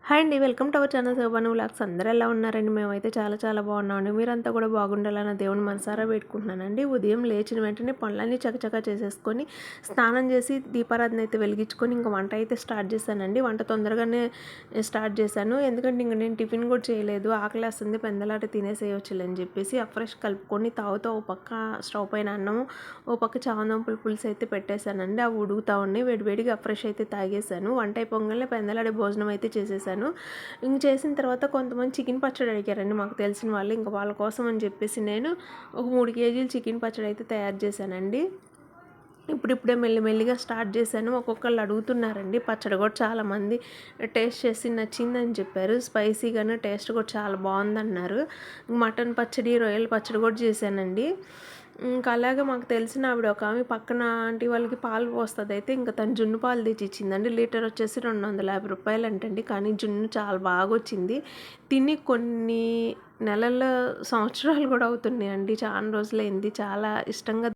Hi అండి, welcome to our channel శోభను vlogs. అందరూ ఎలా ఉన్నారండి? మేమైతే చాలా చాలా బాగున్నామండి. మీరంతా కూడా బాగుండాలని దేవుని మనసారా పెట్టుకుంటున్నానండి. ఉదయం లేచిన వెంటనే పనులన్నీ చకచకా చేసేసుకొని స్నానం చేసి దీపారాధన అయితే వెలిగించుకొని ఇంకా వంట అయితే స్టార్ట్ చేశానండి. వంట తొందరగానే స్టార్ట్ చేశాను, ఎందుకంటే ఇంక నేను టిఫిన్ కూడా చేయలేదు. ఆకలేస్తుంది, పెందలాట తినేసేయొచ్చులే అని చెప్పేసి ఫ్రెష్ కలుపుకొని తాగుతూ ఓ పక్క స్టవ్ పైన అన్నము, ఓ పక్క చామంతుల పులుసు అయితే పెట్టేశానండి. అవి ఉడుకుతా ఉన్నాయి. వేడివేడిగా ఫ్రెష్ అయితే తాగేశాను. వంట అయిపోగానే పెందలాడే భోజనం అయితే చేసేసాను. ఇంక చేసిన తర్వాత కొంతమంది చికెన్ పచ్చడి అడిగారండి, మాకు తెలిసిన వాళ్ళు. ఇంకా వాళ్ళ కోసం అని చెప్పేసి నేను ఒక 3 కేజీలు చికెన్ పచ్చడి అయితే తయారు చేశానండి. ఇప్పుడిప్పుడే మెల్లిమెల్లిగా స్టార్ట్ చేశాను. ఒక్కొక్కళ్ళు అడుగుతున్నారండి. పచ్చడి కూడా చాలామంది టేస్ట్ చేసి నచ్చిందని చెప్పారు. స్పైసీగాను టేస్ట్ కూడా చాలా బాగుందన్నారు. మటన్ పచ్చడి, రొయ్యల పచ్చడి కూడా చేశానండి. ఇంకా అలాగే మాకు తెలిసిన ఆవిడ ఒక ఆమె పక్కన ఆంటీ వాళ్ళకి పాలు పోస్తుంది అయితే ఇంకా తను జున్ను పాలు తెచ్చి ఇచ్చిందండి. లీటర్ వచ్చేసి 250 రూపాయలు అంటండి. కానీ జున్ను చాలా బాగా వచ్చింది. తిని కొన్ని నెలల సంవత్సరాలు కూడా అవుతున్నాయండి. చాలా రోజులైంది. చాలా ఇష్టంగా